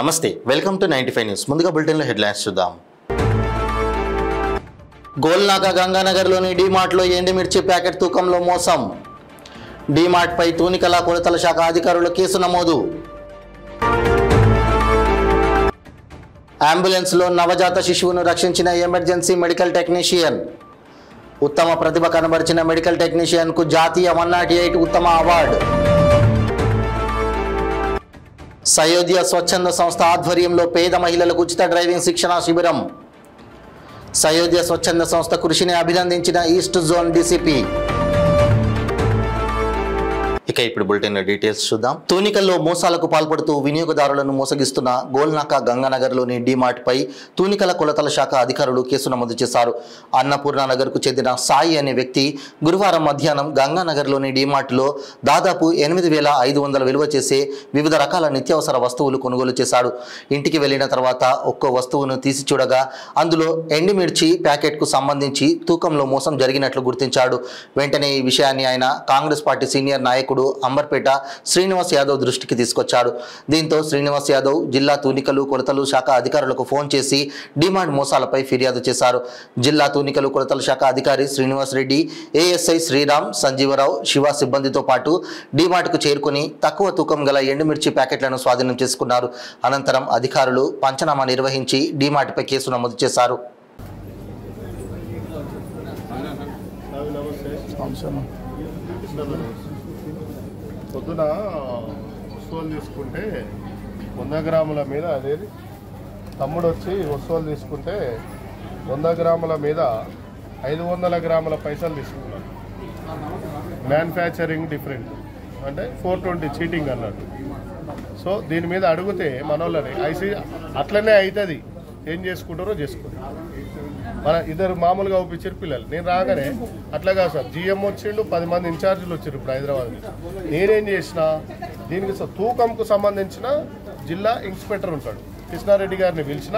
నమస్తే, welcome to 95 news. ముందుగా బులెటిన్లో హెడ్లైన్స్ చూద్దాం. గోల్నాక గంగానగర్లోని డీమార్ట్లో ఎండుమిర్చి ప్యాకెట్ తూకంలో మోసం. డీమార్ట్పై తూనికల కొలతల శాఖ అధికారుల కేసు నమోదు. అంబులెన్స్లో నవజాత శిశువును రక్షించిన ఎమర్జెన్సీ మెడికల్ టెక్నీషియన్. ఉత్తమ ప్రతిభ కనబరిచిన మెడికల్ టెక్నీషియన్కు జాతీయ 108 ఉత్తమ అవార్డు. సయోధ్య స్వచ్ఛంద సంస్థ ఆధ్వర్యంలో పేద మహిళలకు ఉచిత డ్రైవింగ్ శిక్షణ శిబిరం. సయోధ్య స్వచ్ఛంద సంస్థ కృషిని అభినందించిన ఈస్ట్ జోన్ డీసీపీ. ఇక ఇప్పుడు బులెటిన్ డీటెయిల్స్ చూద్దాం. తూనికల్లో మోసాలకు పాల్పడుతూ వినియోగదారులను మోసగిస్తున్న గోల్నాక గంగానగర్లోని డీమార్ట్పై తూనికల కొలతల శాఖ అధికారులు కేసు నమోదు చేశారు. అన్నపూర్ణ నగర్కు చెందిన సాయి అనే వ్యక్తి గురువారం మధ్యాహ్నం గంగానగర్లోని డీమార్ట్లో దాదాపు 8,500 విలువ చేసే వివిధ రకాల నిత్యావసర వస్తువులు కొనుగోలు చేశాడు. ఇంటికి వెళ్లిన తర్వాత ఒక్కో వస్తువును తీసి చూడగా అందులో ఎండుమిర్చి ప్యాకెట్కు సంబంధించి తూకంలో మోసం జరిగినట్లు గుర్తించాడు. వెంటనే ఈ విషయాన్ని ఆయన కాంగ్రెస్ పార్టీ సీనియర్ నాయకుడు అంబర్పేట శ్రీనివాస్ యాదవ్ దృష్టికి తీసుకొచ్చాడు. దీంతో శ్రీనివాస్ యాదవ్ జిల్లా తూనికలు కొలతలు శాఖ అధికారులకు ఫోన్ చేసి డీమార్ట్ మోసాలపై ఫిర్యాదు చేశారు. జిల్లా తూనికలు కొలతల శాఖ అధికారి శ్రీనివాస్ రెడ్డి, ఏఎస్ఐ శ్రీరామ్, సంజీవరావు, శివ సిబ్బందితో పాటు డీమార్ట్కు చేరుకుని తక్కువ తూకం గల ఎండుమిర్చి ప్యాకెట్లను స్వాధీనం చేసుకున్నారు. అనంతరం అధికారులు పంచనామా నిర్వహించి డీమార్ట్పై కేసు నమోదు చేశారు. పొద్దున వస్తువులు తీసుకుంటే 100 గ్రాముల మీద అదేది తమ్ముడు వచ్చి వస్తువులు తీసుకుంటే 100 గ్రాముల మీద 500 గ్రాముల పైసలు తీసుకున్నాడు. మ్యానుఫ్యాక్చరింగ్ డిఫరెంట్ అంటే 420 చీటింగ్ అన్నట్టు. సో దీని మీద అడిగితే మనోళ్ళని అట్లనే అవుతుంది, ఏం చేసుకుంటారో చేసుకోండి. మన ఇద్దరు మామూలుగా ఒప్పించారు పిల్లలు. నేను రాగానే అట్లా కాదు సార్, జిఎం వచ్చిండు, 10 మంది ఇన్ఛార్జీలు వచ్చారు ఇప్పుడు హైదరాబాద్ నుంచి. నేనేం చేసిన, దీనికి తూకంకు సంబంధించిన జిల్లా ఇన్స్పెక్టర్ ఉంటాడు, కృష్ణారెడ్డి గారిని పిలిచిన,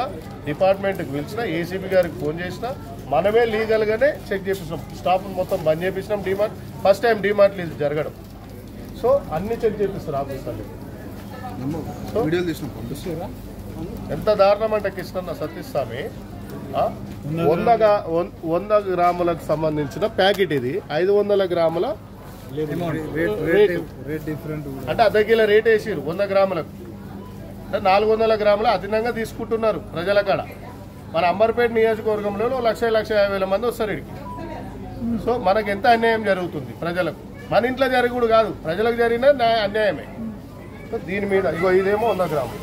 డిపార్ట్మెంట్కి పిలిచిన, ఏసీబీ గారికి ఫోన్ చేసిన, మనమే లీగల్గానే చెక్ చేపిస్తున్నాం. స్టాఫ్ మొత్తం బంద్ చేపించినాం. DMart first time DMart lease జరగడం. సో అన్ని చెక్ చేపిస్తారు ఆఫీసర్లు. ఎంత దారుణం అంటే కృష్ణన్న సతీస్వామి 100 గ్రాములకు సంబంధించిన ప్యాకెట్ ఇది. 500 గ్రాముల అంటే అర్ధ కిలో రేట్ వేసిరు. 100 గ్రాములకు 400 గ్రాముల అదనంగా తీసుకుంటున్నారు ప్రజల కాడ. మన అంబర్పేట నియోజకవర్గంలో 1,50,000 మంది వస్తారు ఇక్కడికి. సో మనకు ఎంత అన్యాయం జరుగుతుంది ప్రజలకు. మన ఇంట్లో జరగకూడదు కాదు, ప్రజలకు జరిగిన అన్యాయమే. సో దీని మీద ఇగో ఇదేమో 100 గ్రాములు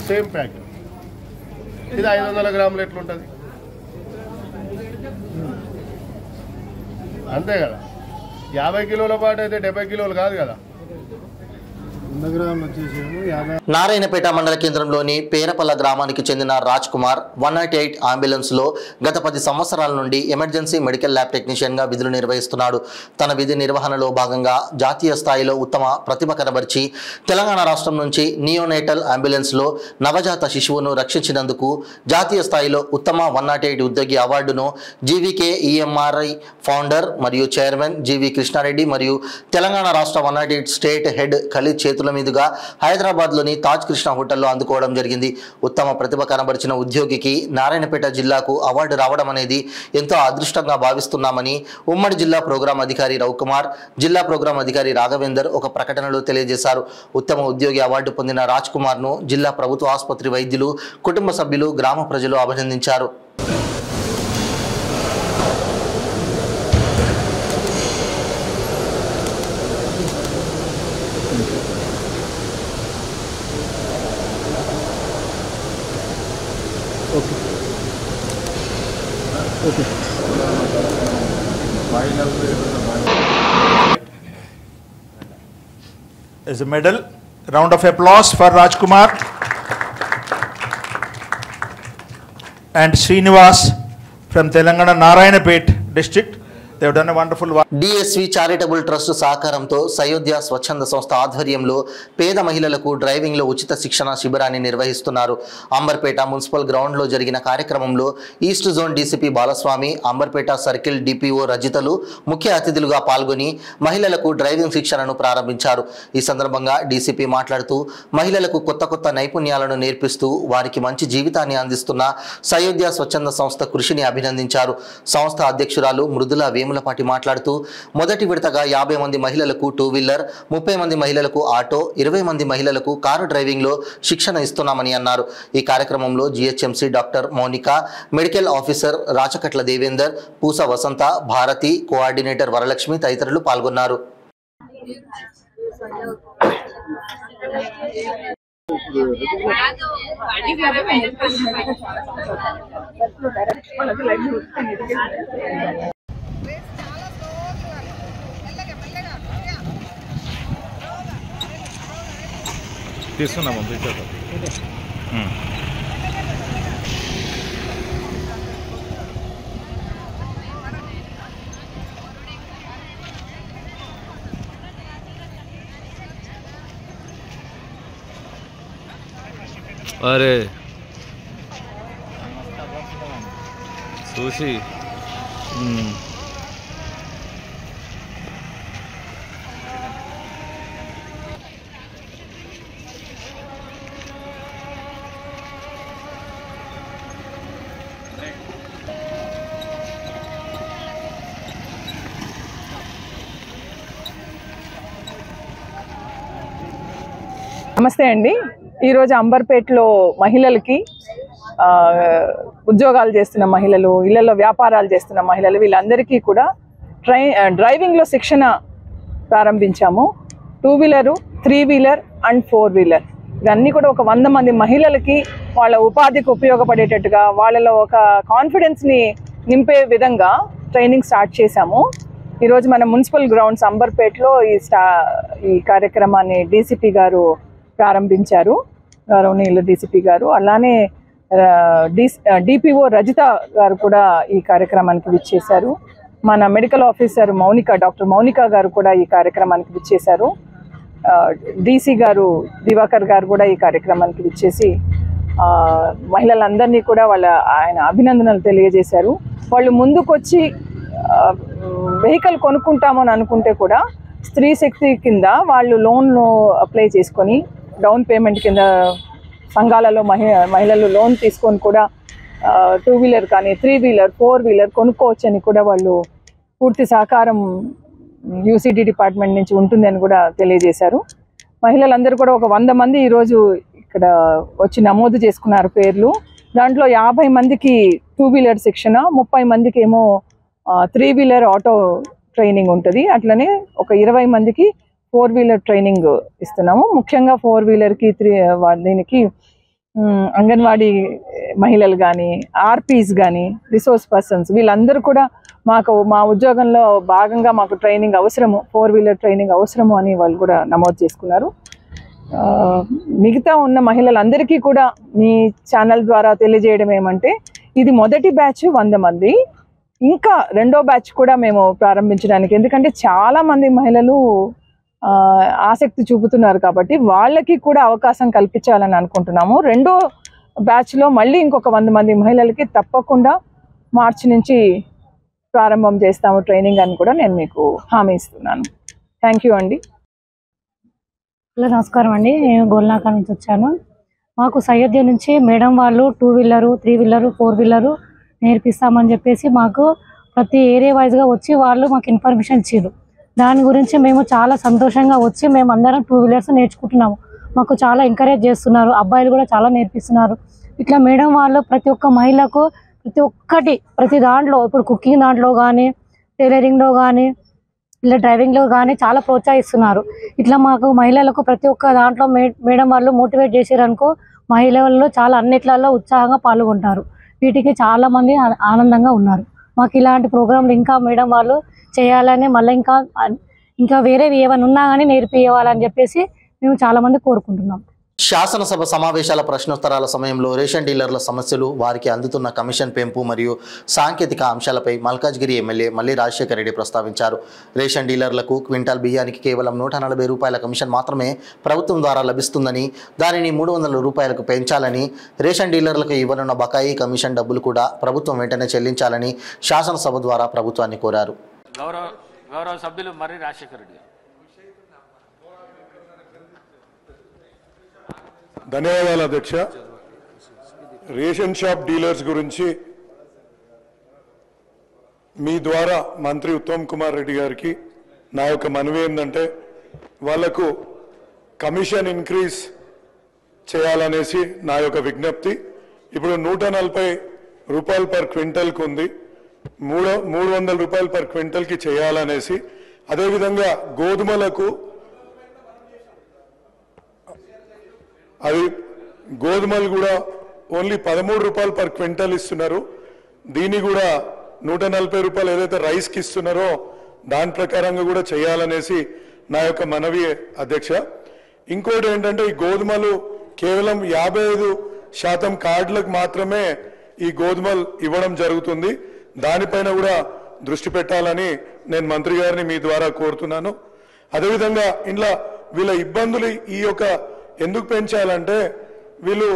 సేమ్ ప్యాకెట్. ఇది 500 గ్రాములు ఎట్లుంటుంది అంతే కదా. 50 కిలోల పాటు అయితే 70 కిలోలు కాదు కదా. నారాయణపేట మండల కేంద్రంలోని పేరపల్ల గ్రామానికి చెందిన రాజ్ కుమార్ 108 అంబులెన్స్లో గత 10 సంవత్సరాల నుండి ఎమర్జెన్సీ మెడికల్ ల్యాబ్ టెక్నీషియన్గా విధులు నిర్వహిస్తున్నాడు. తన విధి నిర్వహణలో భాగంగా జాతీయ స్థాయిలో ఉత్తమ ప్రతిభ కనబరిచి తెలంగాణ రాష్ట్రం నుంచి నియోనేటల్ అంబులెన్స్లో నవజాత శిశువును రక్షించినందుకు జాతీయ స్థాయిలో ఉత్తమ 108 ఉద్యోగి అవార్డును జీవీకే ఈఎంఆర్ఐ ఫౌండర్ మరియు చైర్మన్ జీవి కృష్ణారెడ్డి మరియు తెలంగాణ రాష్ట్ర 108 స్టేట్ హెడ్ ఖలీద్ చేతుల మీదుగా హైదరాబాద్లోని తాజ్ కృష్ణ హోటల్లో అందుకోవడం జరిగింది. ఉత్తమ ప్రతిభ కనబరిచిన ఉద్యోగికి నారాయణపేట జిల్లాకు అవార్డు రావడం అనేది ఎంతో అదృష్టంగా భావిస్తున్నామని ఉమ్మడి జిల్లా ప్రోగ్రాం అధికారి రవికుమార్, జిల్లా ప్రోగ్రాం అధికారి రాఘవేందర్ ఒక ప్రకటనలో తెలియజేశారు. ఉత్తమ ఉద్యోగి అవార్డు పొందిన రాజ్ కుమార్ను జిల్లా ప్రభుత్వ ఆసుపత్రి వైద్యులు, కుటుంబ సభ్యులు, గ్రామ ప్రజలు అభినందించారు. As a medal, round of applause for Rajkumar and Srinivas from Telangana Narayanapet district. They have done a wonderful work. DSV charitable trust సహకారంతో సయోధ్య స్వచ్ఛంద సంస్థ ఆధ్వర్యంలో పేద మహిళలకు డ్రైవింగ్లో ఉచిత శిక్షణ శిబిరాన్ని నిర్వహిస్తున్నారు. అంబర్పేట మున్సిపల్ గ్రౌండ్లో జరిగిన కార్యక్రమంలో east zone DCP Balaswamy, Amberpet circle DPO రజితలు ముఖ్య అతిథులుగా పాల్గొని మహిళలకు డ్రైవింగ్ శిక్షణను ప్రారంభించారు. ఈ సందర్భంగా డీసీపీ మాట్లాడుతూ మహిళలకు కొత్త కొత్త నైపుణ్యాలను నేర్పిస్తూ వారికి మంచి జీవితాన్ని అందిస్తున్న సయోధ్య స్వచ్ఛంద సంస్థ కృషిని అభినందించారు. సంస్థ అధ్యక్షురాలు మృదుల వేములపాటి మాట్లాడుతూ మొదటి విడతగా 50 మంది మహిళలకు 2 వీలర్, 30 మంది మహిళలకు ఆటో, 20 మంది మహిళలకు కారు డ్రైవింగ్లో శిక్షణ ఇస్తున్నామని అన్నారు. ఈ కార్యక్రమంలో GHMC doctor Mounika, medical officer Rachakatla Devender, పూస వసంత, భారతి, కోఆర్డినేటర్ వరలక్ష్మి తదితరులు పాల్గొన్నారు. తీసుకున్నాము. अरे सुशी నమస్తే అండి. ఈరోజు అంబర్పేటలో మహిళలకి ఉద్యోగాలు చేస్తున్న మహిళలు, ఇళ్లలో వ్యాపారాలు చేస్తున్న మహిళలు వీళ్ళందరికీ కూడా డ్రైవింగ్లో శిక్షణ ప్రారంభించాము. 2 వీలరు, 3 వీలర్ అండ్ 4 వీలర్ ఇవన్నీ కూడా ఒక 100 మంది మహిళలకి వాళ్ళ ఉపాధికి ఉపయోగపడేటట్టుగా వాళ్ళలో ఒక కాన్ఫిడెన్స్ని నింపే విధంగా ట్రైనింగ్ స్టార్ట్ చేశాము. ఈరోజు మన మున్సిపల్ గ్రౌండ్స్ అంబర్పేటలో ఈ కార్యక్రమాన్ని డీసీపీ గారు ప్రారంభించారు, గౌరవనీయులు డీసీపీ గారు. అలానే డిపిఓ రజిత గారు కూడా ఈ కార్యక్రమానికి విచ్చేశారు. మన medical officer Mounika, doctor Mounika గారు కూడా ఈ కార్యక్రమానికి విచ్చేశారు. డీసీ గారు దివాకర్ గారు కూడా ఈ కార్యక్రమానికి విచ్చేసి మహిళలందరినీ కూడా ఆయన అభినందనలు తెలియజేశారు. వాళ్ళు ముందుకొచ్చి వెహికల్ కొనుక్కుంటామని అనుకుంటే కూడా స్త్రీ శక్తి కింద వాళ్ళు లోన్ను అప్లై చేసుకొని డౌన్ పేమెంట్ కింద సంఘాలలో మహిళలు లోన్ తీసుకొని కూడా 2 వీలర్ కానీ 3 వీలర్ 4 వీలర్ కొనుక్కోవచ్చని కూడా వాళ్ళు పూర్తి సహకారం యూసీడీ డిపార్ట్మెంట్ నుంచి ఉంటుందని కూడా తెలియజేశారు. మహిళలందరూ కూడా ఒక 100 మంది ఈరోజు ఇక్కడ వచ్చి నమోదు చేసుకున్నారు పేర్లు. దాంట్లో 50 మందికి 2 వీలర్ శిక్షణ, 30 మందికి ఏమో 3 వీలర్ ఆటో ట్రైనింగ్ ఉంటుంది. అట్లనే ఒక 20 మందికి 4 వీలర్ ట్రైనింగ్ ఇస్తున్నాము. ముఖ్యంగా 4 వీలర్కి దీనికి అంగన్వాడీ మహిళలు కానీ, ఆర్పీస్ కానీ, రిసోర్స్ పర్సన్స్ వీళ్ళందరూ కూడా మా ఉద్యోగంలో భాగంగా మాకు ట్రైనింగ్ అవసరము, 4 వీలర్ ట్రైనింగ్ అవసరము అని వాళ్ళు కూడా నమోదు చేసుకున్నారు. మిగతా ఉన్న మహిళలందరికీ కూడా మీ ఛానల్ ద్వారా తెలియజేయడం ఏమంటే, ఇది మొదటి బ్యాచ్ 100 మంది, ఇంకా రెండో బ్యాచ్ కూడా మేము ప్రారంభించడానికి, ఎందుకంటే చాలామంది మహిళలు ఆసక్తి చూపుతున్నారు కాబట్టి వాళ్ళకి కూడా అవకాశం కల్పించాలని అనుకుంటున్నాము. రెండో బ్యాచ్లో మళ్ళీ ఇంకొక 100 మంది మహిళలకి తప్పకుండా మార్చి నుంచి ప్రారంభం చేస్తాము ట్రైనింగ్ అని కూడా నేను మీకు హామీ ఇస్తున్నాను. థ్యాంక్ యూ అండి. హలో, నమస్కారం అండి. నేను గోల్నాకా నుంచి వచ్చాను. మాకు సయోధ్య నుంచి మేడం వాళ్ళు 2 వీలరు, 3 వీలరు, 4 వీలరు నేర్పిస్తామని చెప్పేసి మాకు ప్రతి ఏరియా వైజ్గా వచ్చి వాళ్ళు మాకు ఇన్ఫర్మేషన్ ఇచ్చారు. దాని గురించి మేము చాలా సంతోషంగా వచ్చి మేము అందరం 2 వీలర్స్ నేర్చుకుంటున్నాము. మాకు చాలా ఎంకరేజ్ చేస్తున్నారు, అబ్బాయిలు కూడా చాలా నేర్పిస్తున్నారు. ఇట్లా మేడం వాళ్ళు ప్రతి ఒక్క మహిళకు ప్రతి దాంట్లో, ఇప్పుడు కుకింగ్ దాంట్లో కానీ, టైలరింగ్లో కానీ, ఇలా డ్రైవింగ్లో కానీ చాలా ప్రోత్సహిస్తున్నారు. ఇట్లా మాకు మహిళలకు ప్రతి ఒక్క దాంట్లో మేడం వాళ్ళు మోటివేట్ చేసారనుకో మహిళల్లో చాలా అన్నిట్లలో ఉత్సాహంగా పాల్గొంటారు. వీటికి చాలామంది ఆనందంగా ఉన్నారు. మాకు ఇలాంటి ప్రోగ్రాంలు ఇంకా మేడం వాళ్ళు చేయాలని, మళ్ళీ ఇంకా వేరేవి ఏమైనా ఉన్నా కానీ నేర్పివ్వాలని చెప్పేసి మేము చాలామంది కోరుకుంటున్నాం. శాసనసభ సమావేశాల ప్రశ్నోత్తరాల సమయంలో రేషన్ డీలర్ల సమస్యలు, వారికి అందుతున్న కమిషన్ పెంపు మరియు సాంకేతిక అంశాలపై మల్కాజ్గిరి ఎమ్మెల్యే మల్లి రాజశేఖర్ రెడ్డి ప్రస్తావించారు. రేషన్ డీలర్లకు క్వింటాల్ బియ్యానికి కేవలం 140 రూపాయల కమిషన్ మాత్రమే ప్రభుత్వం ద్వారా లభిస్తుందని, దానిని 300 రూపాయలకు పెంచాలని, రేషన్ డీలర్లకు ఇవ్వనున్న బకాయి కమిషన్ డబ్బులు కూడా ప్రభుత్వం వెంటనే చెల్లించాలని శాసనసభ ద్వారా ప్రభుత్వాన్ని కోరారు. గౌరవ సభ్యులు మర్రి రాజశేఖర్ రెడ్డి. ధన్యవాదాలు అధ్యక్ష. రేషన్ షాప్ డీలర్స్ గురించి మీ ద్వారా మంత్రి ఉత్తమ్ కుమార్ రెడ్డి గారికి నా యొక్క మనవి ఏంటంటే, వాళ్లకు కమిషన్ ఇంక్రీజ్ చేయాలనేసి నా యొక్క విజ్ఞప్తి. ఇప్పుడు 140 రూపాయలు పర్ క్వింటల్కి ఉంది, 300 రూపాయలు పర్ క్వింటల్కి చేయాలనేసి. అదేవిధంగా గోధుమలకు గోధుమలు కూడా ఓన్లీ 13 రూపాయలు పర్ క్వింటల్ ఇస్తున్నారు. దీన్ని కూడా 140 రూపాయలు ఏదైతే రైస్కి ఇస్తున్నారో దాని ప్రకారంగా కూడా చేయాలనేసి నా యొక్క మనవి అధ్యక్ష. ఇంకోటి ఏంటంటే, ఈ గోధుమలు కేవలం 55% కార్డులకు మాత్రమే ఈ గోధుమలు ఇవ్వడం జరుగుతుంది. దానిపైన కూడా దృష్టి పెట్టాలని నేను మంత్రి గారిని మీ ద్వారా కోరుతున్నాను. అదేవిధంగా ఇంట్లో వీళ్ళ ఇబ్బందులు ఈ యొక్క ఎందుకు పెంచాలంటే, వీళ్ళు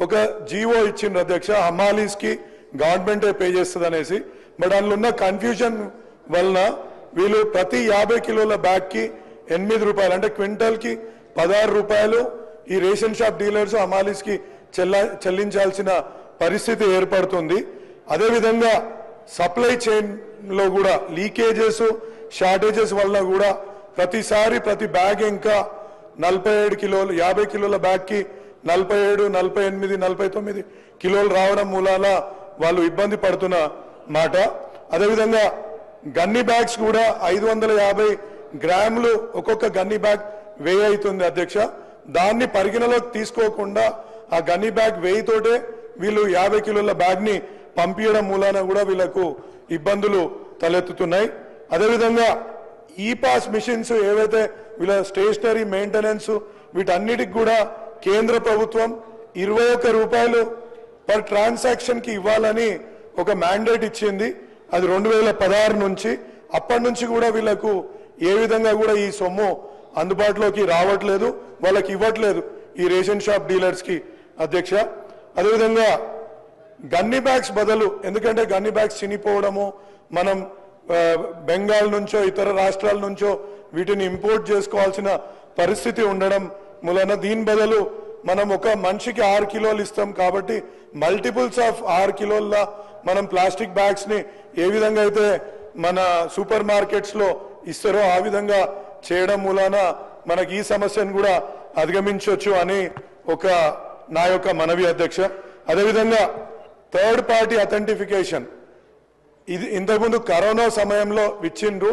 ఒక జీవో ఇచ్చిండ్రు అధ్యక్ష, హమాలీస్కి గవర్నమెంటే పే చేస్తుంది అనేసి. బట్ అందులో ఉన్న కన్ఫ్యూజన్ వలన వీళ్ళు ప్రతి 50 కిలోల బ్యాగ్కి 8 రూపాయలు అంటే క్వింటల్కి 16 రూపాయలు ఈ రేషన్ షాప్ డీలర్స్ హమాలీస్కి చెల్లించాల్సిన పరిస్థితి ఏర్పడుతుంది. అదేవిధంగా సప్లై చైన్లో కూడా లీకేజెస్, షార్టేజెస్ వలన కూడా ప్రతిసారి ప్రతి బ్యాగ్ ఇంకా 47 కిలోలు, 50 కిలోల బ్యాగ్కి 47, 48, 49 కిలోలు రావడం మూలాన వాళ్ళు ఇబ్బంది పడుతున్న మాట. అదేవిధంగా గన్ని బ్యాగ్స్ కూడా 550 గ్రాములు ఒక్కొక్క గన్ని బ్యాగ్ వెయ్యి అవుతుంది అధ్యక్ష. దాన్ని పరిగణలోకి తీసుకోకుండా ఆ గన్ని బ్యాగ్ వెయ్యితోటే వీళ్ళు 50 కిలోల బ్యాగ్ని పంపించడం మూలాన కూడా వీళ్ళకు ఇబ్బందులు తలెత్తుతున్నాయి. అదేవిధంగా ఈ పాస్ మిషన్స్ ఏవైతే వీళ్ళ స్టేషనరీ మెయింటెనెన్స్ వీటన్నిటికి కూడా కేంద్ర ప్రభుత్వం 21 రూపాయలు పర్ ట్రాన్సాక్షన్కి ఇవ్వాలని ఒక మ్యాండేట్ ఇచ్చింది. అది 2016 నుంచి. అప్పటి నుంచి కూడా వీళ్ళకు ఏ విధంగా కూడా ఈ సొమ్ము అందుబాటులోకి రావట్లేదు, వాళ్ళకి ఇవ్వట్లేదు ఈ రేషన్ షాప్ డీలర్స్కి అధ్యక్ష. అదేవిధంగా గన్ని బ్యాగ్స్ బదులు, ఎందుకంటే గన్ని బ్యాగ్స్ చినిపోవడము, మనం బెంగాల్ నుంచో ఇతర రాష్ట్రాల నుంచో వీటిని ఇంపోర్ట్ చేసుకోవాల్సిన పరిస్థితి ఉండడం మూలన దీని బదులు మనం ఒక మనిషికి 6 కిలోలు ఇస్తాం కాబట్టి మల్టిపుల్స్ ఆఫ్ 6 కిలోల మనం ప్లాస్టిక్ బ్యాగ్స్ ని ఏ విధంగా అయితే మన సూపర్ మార్కెట్స్ లో ఇస్తారో ఆ విధంగా చేయడం మూలన మనకి ఈ సమస్యను కూడా అధిగమించవచ్చు అని ఒక నా యొక్క మనవి అధ్యక్ష. అదేవిధంగా థర్డ్ పార్టీ అథెంటిఫికేషన్, ఇది ఇంతకుముందు కరోనా సమయంలో ఇచ్చిండ్రు.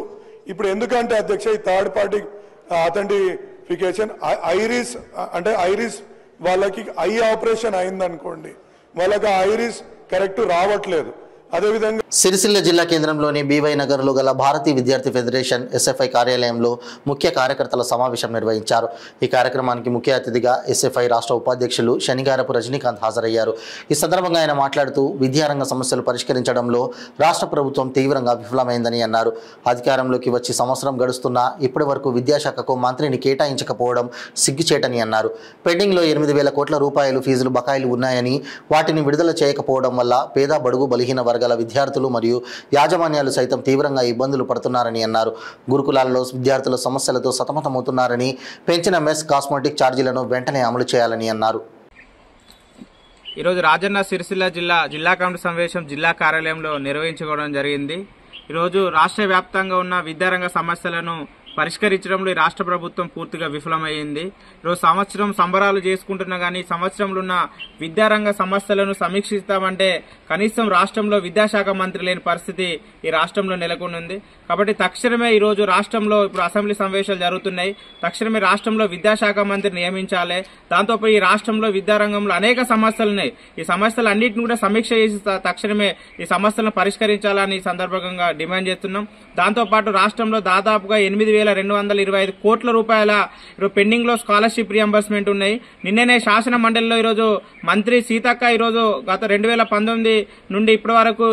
ఇప్పుడు ఎందుకంటే అధ్యక్ష ఈ థర్డ్ పార్టీ అథెంటిఫికేషన్ ఐరిస్ వాళ్ళకి ఐ ఆపరేషన్ అయిందనుకోండి, వాళ్ళకి ఐరిస్ కరెక్ట్ రావట్లేదు. అదేవిధంగా సిరిసిల్ల జిల్లా కేంద్రంలోని బీవై నగర్లో గల భారతీయ విద్యార్థి ఫెడరేషన్ ఎస్ఎఫ్ఐ కార్యాలయంలో ముఖ్య కార్యకర్తల సమావేశం నిర్వహించారు. ఈ కార్యక్రమానికి ముఖ్య అతిథిగా ఎస్ఎఫ్ఐ రాష్ట్ర ఉపాధ్యక్షులు శనిగారపు రజనీకాంత్ హాజరయ్యారు. ఈ సందర్భంగా ఆయన మాట్లాడుతూ విద్యారంగ సమస్యలు పరిష్కరించడంలో రాష్ట్ర ప్రభుత్వం తీవ్రంగా విఫలమైందని అన్నారు. అధికారంలోకి వచ్చి సంవత్సరం గడుస్తున్నా ఇప్పటి వరకు విద్యాశాఖకు మంత్రిని కేటాయించకపోవడం సిగ్గుచేటని అన్నారు. పెండింగ్లో 8,000 కోట్ల రూపాయలు ఫీజులు బకాయిలు ఉన్నాయని, వాటిని విడుదల చేయకపోవడం వల్ల పేద బడుగు బలహీన వర్గాల విద్యార్థులు మరియు యాజమాన్యాలు సైతం తీవ్రంగా ఇబ్బందులు పడుతున్నారని అన్నారు. గురుకులాల్లో విద్యార్థుల సమస్యలతో సతమతమవుతున్నారని, పెంచిన మెస్ కాస్మెటిక్ ఛార్జీలను వెంటనే అమలు చేయాలని అన్నారు. ఈరోజు రాజన్న సిరిసిల్ల జిల్లా కమిటీ సమావేశం జిల్లా కార్యాలయంలో నిర్వహించుకోవడం జరిగింది. ఈరోజు రాష్ట్ర వ్యాప్తంగా ఉన్న విద్యారంగ సమస్యలను పరిష్కరించడంలో ఈ రాష్ట్ర ప్రభుత్వం పూర్తిగా విఫలమైంది. ఈరోజు సంవత్సరం సంబరాలు చేసుకుంటున్నా కానీ సంవత్సరంలో ఉన్న విద్యారంగ సమస్యలను సమీక్షిస్తామంటే కనీసం రాష్ట్రంలో విద్యాశాఖ మంత్రి లేని పరిస్థితి ఈ రాష్ట్రంలో నెలకొని ఉంది. కాబట్టి తక్షణమే ఈరోజు రాష్ట్రంలో ఇప్పుడు అసెంబ్లీ సమావేశాలు జరుగుతున్నాయి. తక్షణమే రాష్ట్రంలో విద్యాశాఖ మంత్రిని నియమించాలి. దాంతోపాటు ఈ రాష్ట్రంలో విద్యారంగంలో అనేక సమస్యలు ఉన్నాయి. ఈ సమస్యలన్నింటినీ కూడా సమీక్ష చేసి తక్షణమే ఈ సమస్యలను పరిష్కరించాలని ఈ సందర్భంగా డిమాండ్ చేస్తున్నాం. దాంతోపాటు రాష్ట్రంలో దాదాపుగా 8,000 5,225 కోట్ల రూపాయల పెండింగ్ లో స్కాలర్షిప్ రియంబర్స్మెంట్ ఉన్నాయి. నిన్ననే శాసన మండలిలో ఈరోజు మంత్రి సీతక్క ఈరోజు గత 2019 నుండి ఇప్పటి వరకు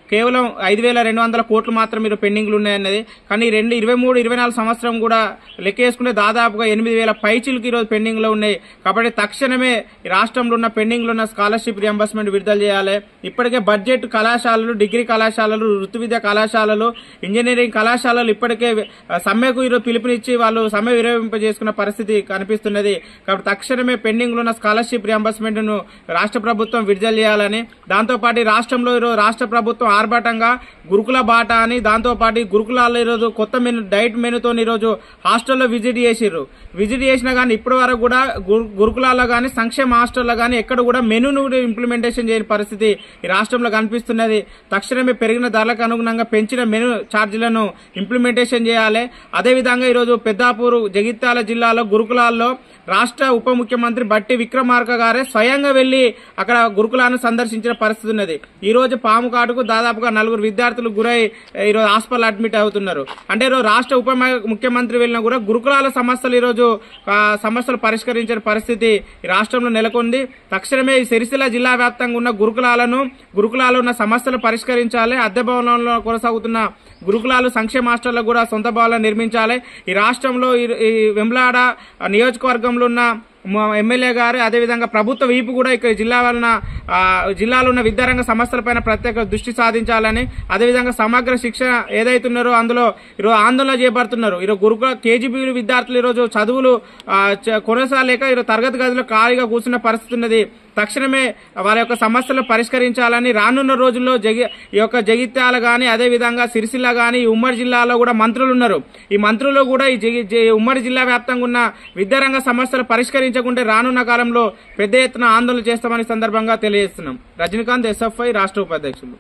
కేవలం 5,200 కోట్లు మాత్రం పెండింగ్లు ఉన్నాయన్నది. కానీ 23-24 సంవత్సరం కూడా లెక్క వేసుకుంటే దాదాపుగా 8,000 పైచిలకు ఈరోజు పెండింగ్ లో ఉన్నాయి. కాబట్టి తక్షణమే రాష్ట్రంలో ఉన్న పెండింగ్ లో ఉన్న స్కాలర్షిప్ రియంబర్స్మెంట్ విడుదల చేయాలి. ఇప్పటికే బడ్జెట్ కళాశాలలు, డిగ్రీ కళాశాలలు, వృత్తి విద్యా కళాశాలలు, ఇంజనీరింగ్ కళాశాలలు ఇప్పటికే సమ్మెకు ఈరోజు పిలుపునిచ్చి వాళ్ళు సమ్మె విరమింపజేసుకున్న పరిస్థితి కనిపిస్తున్నది. కాబట్టి తక్షణమే పెండింగ్ లో ఉన్న స్కాలర్షిప్ రియంబర్స్మెంట్ ను రాష్ట్ర ప్రభుత్వం విడుదల చేయాలని, దాంతోపాటు రాష్ట్రంలో ఈరోజు రాష్ట్ర ప్రభుత్వం ఆర్భాటంగా గురుకుల బాట అని, దాంతోపాటు గురుకులాల్లో ఈరోజు కొత్త మెను, డైట్ మెనుతో ఈరోజు హాస్టల్లో విజిట్ చేసినా కానీ ఇప్పటి వరకు కూడా గురుకులాల్లో కానీ సంక్షేమ హాస్టల్లో కానీ ఎక్కడ కూడా మెనూను ఇంప్లిమెంటేషన్ చేయని పరిస్థితి ఈ రాష్ట్రంలో కనిపిస్తున్నది. తక్షణమే పెరిగిన ధరలకు అనుగుణంగా పెంచిన మెను ఛార్జీలను ఇంప్లిమెంటేషన్ చేయాలి. అదేవిధంగా ఈరోజు పెద్దాపూర్, జగిత్యాల జిల్లాలో గురుకులాల్లో రాష్ట్ర ఉప ముఖ్యమంత్రి బట్టి విక్రమార్క గారే స్వయంగా వెళ్లి అక్కడ గురుకులాలను సందర్శించిన పరిస్థితి ఉన్నది. ఈ రోజు పాము కాటుకు దాదాపుగా 4 విద్యార్థులు గురై ఈరోజు హాస్పిటల్ అడ్మిట్ అవుతున్నారు. అంటే ఈరోజు రాష్ట్ర ఉప ముఖ్యమంత్రి వెళ్ళినా కూడా గురుకులాల సమస్యలు ఈరోజు సమస్యలు పరిష్కరించిన పరిస్థితి ఈ రాష్ట్రంలో నెలకొంది. తక్షణమే ఈ సిరిసిల్ల జిల్లా వ్యాప్తంగా ఉన్న గురుకులాలు ఉన్న సమస్యలు పరిష్కరించాలి. అద్దె భవనంలో కొనసాగుతున్న గురుకులాలు, సంక్షేమ హాస్టళ్లకు కూడా సొంత భవనాలు నిర్మించాలి. ఈ రాష్ట్రంలో ఈ వెంబలాడ నియోజకవర్గంలో ఉన్న ఎమ్మెల్యే గారు, అదేవిధంగా ప్రభుత్వ వీపు కూడా ఇక్కడ జిల్లాలో ఉన్న విద్యారంగ సమస్యలపైన ప్రత్యేక దృష్టి సాధించాలని, అదేవిధంగా సమగ్ర శిక్షణ ఏదైతున్నారో అందులో ఈరోజు ఆందోళన చేపడుతున్నారు. ఈరోజు గురుకుల కేజీబీ విద్యార్థులు ఈరోజు చదువులు కొనసాగలేక ఈరోజు తరగతి గదిలో ఖాళీగా కూర్చున్న పరిస్థితి ఉన్నది. తక్షణమే వారి యొక్క సమస్యలు పరిష్కరించాలని రానున్న రోజుల్లో ఈ యొక్క జగిత్యాల గాని, అదేవిధంగా సిరిసిల్ల గాని, ఉమ్మడి జిల్లాలో కూడా మంత్రులు ఉన్నారు. ఈ మంత్రులు కూడా ఈ ఉమ్మడి జిల్లా వ్యాప్తంగా ఉన్న విద్యారంగ సమస్యలు పరిష్కరించకుంటే రానున్న కాలంలో పెద్ద ఎత్తున ఆందోళన చేస్తామని సందర్భంగా తెలియజేస్తున్నాం. రజనీకాంత్, SFI రాష్ట్ర ఉపాధ్యక్షులు.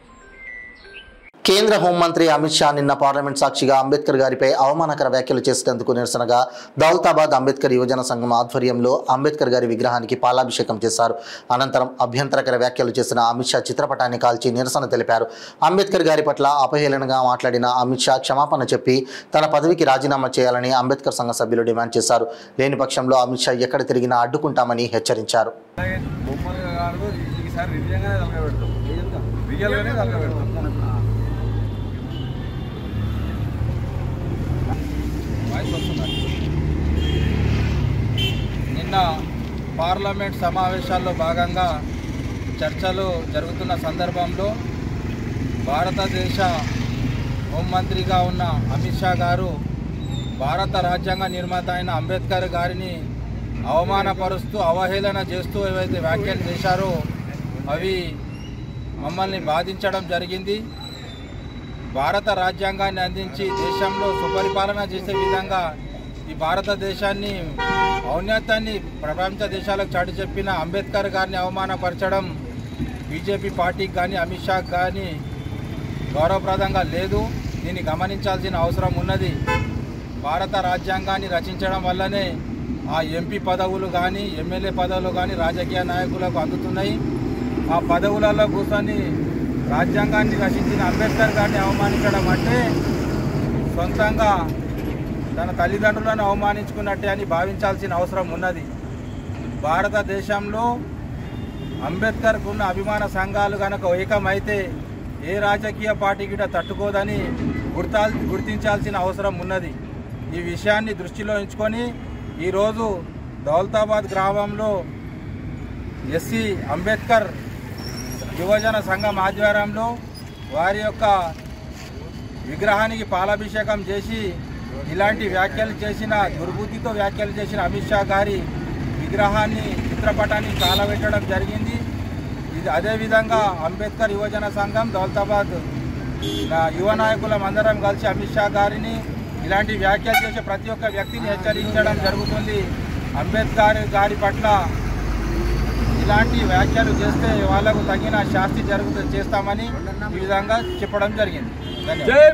కేంద్ర హోంమంత్రి అమిత్ షా నిన్న పార్లమెంట్ సాక్షిగా అంబేద్కర్ గారిపై అవమానకర వ్యాఖ్యలు చేసేందుకు నిరసనగా దౌలతాబాద్ అంబేద్కర్ యువజన సంఘం ఆధ్వర్యంలో అంబేద్కర్ గారి విగ్రహానికి పాలాభిషేకం చేశారు. అనంతరం అభ్యంతరకర వ్యాఖ్యలు చేసిన అమిత్ షా చిత్రపటాన్ని కాల్చి నిరసన తెలిపారు. అంబేద్కర్ గారి పట్ల అపహేళనగా మాట్లాడిన అమిత్ షా క్షమాపణ చెప్పి తన పదవికి రాజీనామా చేయాలని అంబేద్కర్ సంఘ సభ్యులు డిమాండ్ చేశారు. లేని పక్షంలో అమిత్ షా ఎక్కడ తిరిగినా అడ్డుకుంటామని హెచ్చరించారు. నిన్న పార్లమెంట్ సమావేశాల్లో భాగంగా చర్చలు జరుగుతున్న సందర్భంలో భారతదేశ హోంమంత్రిగా ఉన్న అమిత్ షా గారు భారత రాజ్యాంగ నిర్మాత అయిన అంబేద్కర్ గారిని అవమానపరుస్తూ, అవహేళన చేస్తూ ఏవైతే వ్యాఖ్యలు చేశారో అవి మమ్మల్ని బాధించడం జరిగింది. భారత రాజ్యాంగాన్ని అందించి దేశంలో సుపరిపాలన చేసే విధంగా ఈ భారతదేశాన్ని ఔన్నత్యాన్ని ప్రపంచ దేశాలకు చాటి చెప్పిన అంబేద్కర్ గారిని అవమానపరచడం బీజేపీ పార్టీకి కానీ అమిత్ షాకి కానీ గౌరవప్రదంగా లేదు. దీన్ని గమనించాల్సిన అవసరం ఉన్నది. భారత రాజ్యాంగాన్ని రచించడం వల్లనే ఆ ఎంపీ పదవులు కానీ ఎమ్మెల్యే పదవులు కానీ రాజకీయ నాయకులకు అందుతున్నాయి. ఆ పదవులలో కూర్చొని రాజ్యాంగాన్ని రచించిన అంబేద్కర్ గారిని అవమానించడం అంటే సొంతంగా తన తల్లిదండ్రులను అవమానించుకున్నట్టే అని భావించాల్సిన అవసరం ఉన్నది. భారతదేశంలో అంబేద్కర్కు ఉన్న అభిమాన సంఘాలు కనుక ఏకమైతే ఏ రాజకీయ పార్టీ కూడా తట్టుకోదని గుర్తించాల్సిన అవసరం ఉన్నది. ఈ విషయాన్ని దృష్టిలో ఉంచుకొని ఈరోజు దౌలతాబాద్ గ్రామంలో ఎస్సీ అంబేద్కర్ యువజన సంఘం ఆధ్వర్యంలో వారి యొక్క విగ్రహానికి పాలాభిషేకం చేసి ఇలాంటి వ్యాఖ్యలు చేసిన, దుర్బుద్ధితో వ్యాఖ్యలు చేసిన అమిత్ షా గారి విగ్రహాన్ని, చిత్రపటాన్ని కాలబెట్టడం జరిగింది. ఇది అదేవిధంగా అంబేద్కర్ యువజన సంఘం దౌలతాబాద్ యువ నాయకులం అందరం కలిసి అమిత్ షా గారిని ఇలాంటి వ్యాఖ్యలు చేసే ప్రతి ఒక్క వ్యక్తిని హెచ్చరించడం జరుగుతుంది. అంబేద్కర్ గారి పట్ల ఇలాంటి వ్యాఖ్యలు చేస్తే వాళ్లకు తగిన శాస్తి చేస్తామని ఈ విధంగా చెప్పడం జరిగింది. ధన్యవాదాలు.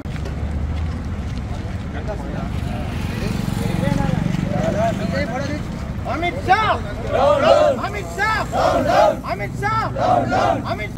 అమిత్ షా అమిత్ షా అమిత్ షా అమిత్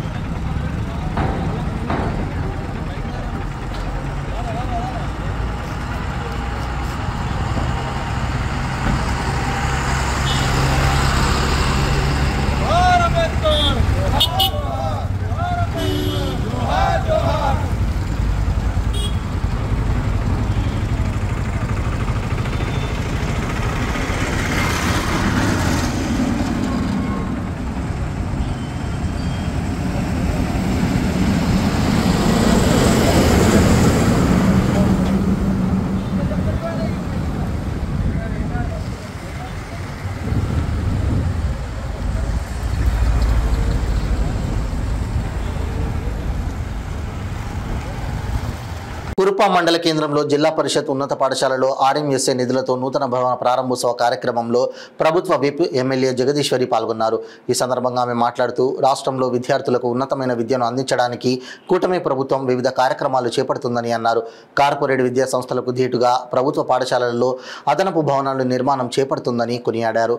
కురుప మండల కేంద్రంలో జిల్లా పరిషత్ ఉన్నత పాఠశాలలో ఆర్ఎంఎస్ఏ నిధులతో నూతన భవన ప్రారంభోత్సవ కార్యక్రమంలో ప్రభుత్వ విప్ ఎమ్మెల్యే జగదీశ్వరి పాల్గొన్నారు. ఈ సందర్భంగా ఆమె మాట్లాడుతూ రాష్ట్రంలో విద్యార్థులకు ఉన్నతమైన విద్యను అందించడానికి కూటమి ప్రభుత్వం వివిధ కార్యక్రమాలు చేపడుతుందని అన్నారు. కార్పొరేట్ విద్యా సంస్థలకు ధీటుగా ప్రభుత్వ పాఠశాలల్లో అదనపు భవనాల నిర్మాణం చేపడుతుందని కొనియాడారు.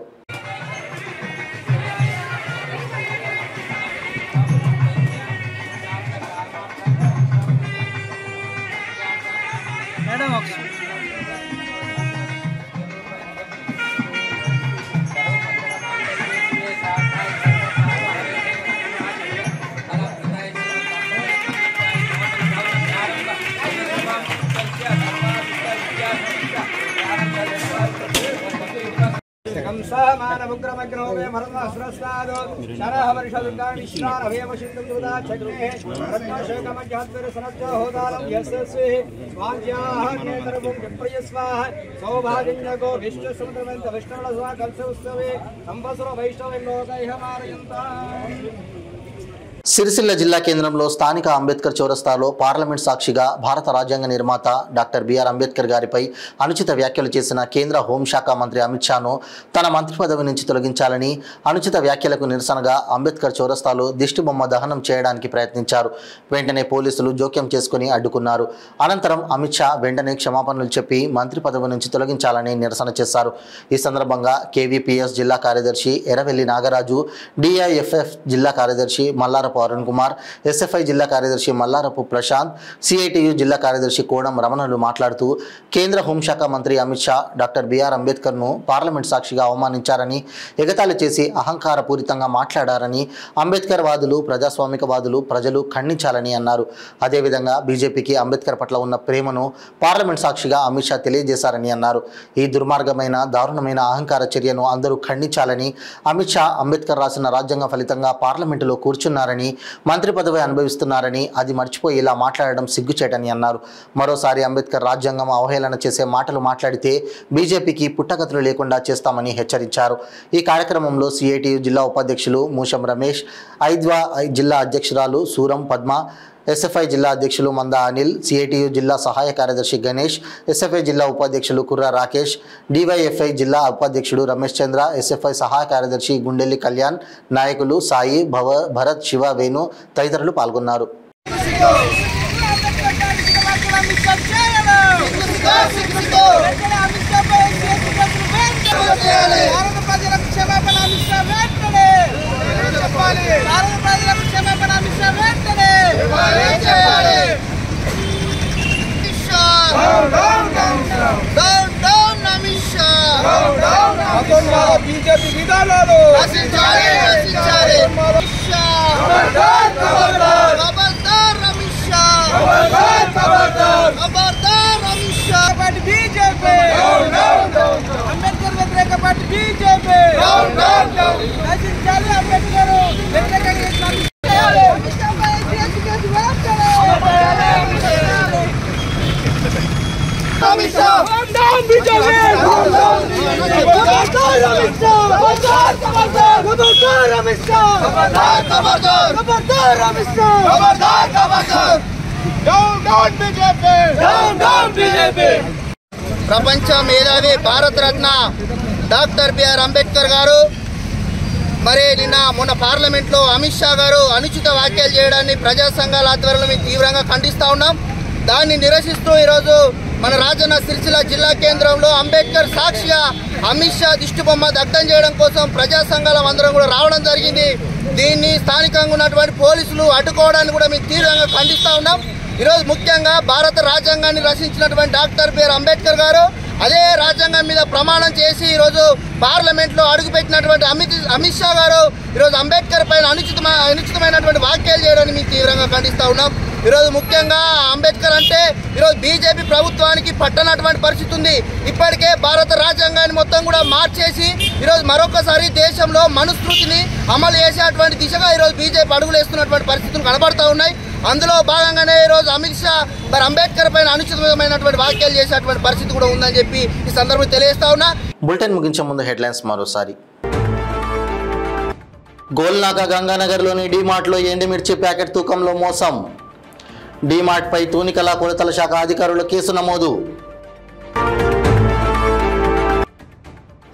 సిరిసిల్ల జిల్లా కేంద్రంలో స్థానిక అంబేద్కర్ చౌరస్తాలో పార్లమెంట్ సాక్షిగా భారత రాజ్యాంగ నిర్మాత డాక్టర్ బిఆర్ అంబేద్కర్ గారిపై అనుచిత వ్యాఖ్యలు చేసిన కేంద్ర హోంశాఖ మంత్రి అమిత్ షాను తన మంత్రి పదవి నుంచి తొలగించాలని అనుచిత వ్యాఖ్యలకు నిరసనగా అంబేద్కర్ చౌరస్తాలో దిష్టిబొమ్మ దహనం చేయడానికి ప్రయత్నించారు. వెంటనే పోలీసులు జోక్యం చేసుకుని అడ్డుకున్నారు. అనంతరం అమిత్ షా వెంటనే క్షమాపణలు చెప్పి మంత్రి పదవి నుంచి తొలగించాలని నిరసన చేశారు. ఈ సందర్భంగా కేవీపీఎస్ జిల్లా కార్యదర్శి ఎర్రవెల్లి నాగరాజు, డిఐఎఫ్ఎఫ్ జిల్లా కార్యదర్శి మల్లారపు అరుణ్ కుమార్, ఎస్ఎఫ్ఐ జిల్లా కార్యదర్శి మల్లారపు ప్రశాంత్, సిఐటియు జిల్లా కార్యదర్శి కోడం రమణలు మాట్లాడుతూ కేంద్ర హోంశాఖ మంత్రి అమిత్ షా డాక్టర్ బిఆర్ అంబేద్కర్ను పార్లమెంట్ సాక్షిగా అవమానించారని, ఎగతాళి చేసి అహంకారపూరితంగా మాట్లాడారని అంబేద్కర్ వాదులు, ప్రజాస్వామికవాదులు ప్రజలు ఖండించాలని అన్నారు. అదేవిధంగా బీజేపీకి అంబేద్కర్ పట్ల ఉన్న ప్రేమను పార్లమెంట్ సాక్షిగా అమిత్ షా తెలియజేశారని అన్నారు. ఈ దుర్మార్గమైన దారుణమైన అహంకార చర్యను అందరూ ఖండించాలని, అమిత్ షా అంబేద్కర్ రాసిన రాజ్యాంగ ఫలితంగా పార్లమెంటులో కూర్చున్నారని, మంత్రి పదవి అనుభవిస్తున్నారని, అది మర్చిపోయి ఇలా మాట్లాడడం సిగ్గుచేటని అన్నారు. మరోసారి అంబేద్కర్ రాజ్యాంగం అవహేళన చేసే మాటలు మాట్లాడితే బీజేపీకి పుట్టగతులు లేకుండా చేస్తామని హెచ్చరించారు. ఈ కార్యక్రమంలో సిఐటియు జిల్లా ఉపాధ్యక్షులు మూషం రమేష్, ఐద్వా జిల్లా అధ్యక్షురాలు సూరం పద్మ, ఎస్ఎఫ్ఐ జిల్లా అధ్యక్షులు మంద అనిల్, సిఐటియు జిల్లా సహాయ కార్యదర్శి గణేష్, ఎస్ఎఫ్ఐ జిల్లా ఉపాధ్యక్షులు కుర్ర రాకేష్, డివైఎఫ్ఐ జిల్లా ఉపాధ్యక్షుడు రమేష్ చంద్ర, ఎస్ఎఫ్ఐ సహాయ కార్యదర్శి గుండెల్లి కళ్యాణ్, నాయకులు సాయి, భరత్, శివ, వేణు తదితరులు పాల్గొన్నారు. బీజేపీ విధానాలు బీజేపీ అంబేద్కర్ వ్యతిరేక పార్టీ బీజేపీ నశించాలి. అంబేద్కర్ ప్రపంచ మేధావి భారతరత్న డాక్టర్ బిఆర్ అంబేద్కర్ గారు మరి మొన్న పార్లమెంట్లో అమిత్ షా గారు అనుచిత వ్యాఖ్యలు చేయడాన్ని ప్రజా సంఘాల ఆధ్వర్యంలో మేము తీవ్రంగా ఖండిస్తూ ఉన్నాం. దాన్ని నిరసిస్తూ ఈరోజు మన రాజన్న సిరిసిల్ల జిల్లా కేంద్రంలో అంబేద్కర్ సాక్షిగా అమిత్ షా దిష్టిబొమ్మ దగ్ధం చేయడం కోసం ప్రజా సంఘాల అందరం కూడా రావడం జరిగింది. దీన్ని స్థానికంగా ఉన్నటువంటి పోలీసులు అడ్డుకోవడాన్ని కూడా మేము తీవ్రంగా ఖండిస్తూ ఉన్నాం. ఈరోజు ముఖ్యంగా భారత రాజ్యాంగాన్ని రచించినటువంటి డాక్టర్ బిఆర్ అంబేద్కర్ గారు అదే రాజ్యాంగం మీద ప్రమాణం చేసి ఈరోజు పార్లమెంట్లో అడుగుపెట్టినటువంటి అమిత్ షా గారు ఈరోజు అంబేద్కర్ పైన అనుచితమైనటువంటి వ్యాఖ్యలు చేయడాన్ని మేము తీవ్రంగా ఖండిస్తూ ఉన్నాం. ఈరోజు ముఖ్యంగా అంబేద్కర్ అంటే ఈరోజు బీజేపీ ప్రభుత్వానికి పట్టనటువంటి పరిస్థితి ఉంది. ఇప్పటికే భారత రాజ్యాంగాన్ని మొత్తం కూడా మార్చేసి ఈరోజు మరొకసారి దేశంలో మనుస్మృతిని అమలు చేసేటువంటి దిశగా ఈరోజు బీజేపీ అడుగులు వేస్తున్నటువంటి పరిస్థితులు కనబడుతూ ఉన్నాయి. అందులో భాగంగానే ఈరోజు అమిత్ షా మరి అంబేద్కర్ పైన అనుచితమైనటువంటి వ్యాఖ్యలు చేసేటువంటి పరిస్థితి కూడా ఉందని చెప్పి ఈ సందర్భంగా తెలియజేస్తా ఉన్నా. బులెటిన్ ముగించే ముందు హెడ్లైన్స్ మరోసారి. గోల్నాక గంగానగర్లోని డీమార్ట్లో ఎండుమిర్చి ప్యాకెట్ తూకంలో మోసం. డీమార్ట్పై తూనికల కొలతల శాఖ అధికారుల కేసు నమోదు.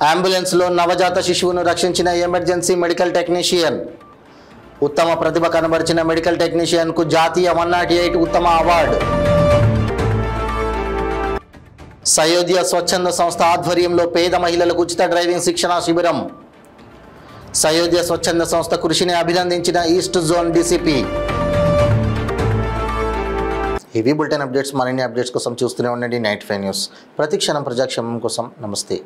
అంబులెన్స్లో నవజాత శిశువును రక్షించిన ఎమర్జెన్సీ మెడికల్ టెక్నీషియన్. ఉత్తమ ప్రతిభ కనబరిచిన మెడికల్ టెక్నీషియన్కు జాతీయ 108 ఉత్తమ అవార్డు. సయోధ్య స్వచ్ఛంద సంస్థ ఆధ్వర్యంలో పేద మహిళలకు ఉచిత డ్రైవింగ్ శిక్షణ శిబిరం. సయోధ్య స్వచ్ఛంద సంస్థ కృషిని అభినందించిన ఈస్ట్ జోన్ డీసీపీ. ఇవి బులెటిన్ అప్డేట్స్. మరిన్ని అప్డేట్స్ కోసం చూస్తూనే ఉండండి నైట్ 5 న్యూస్. ప్రతి క్షణం ప్రజాక్షేమం కోసం. నమస్తే.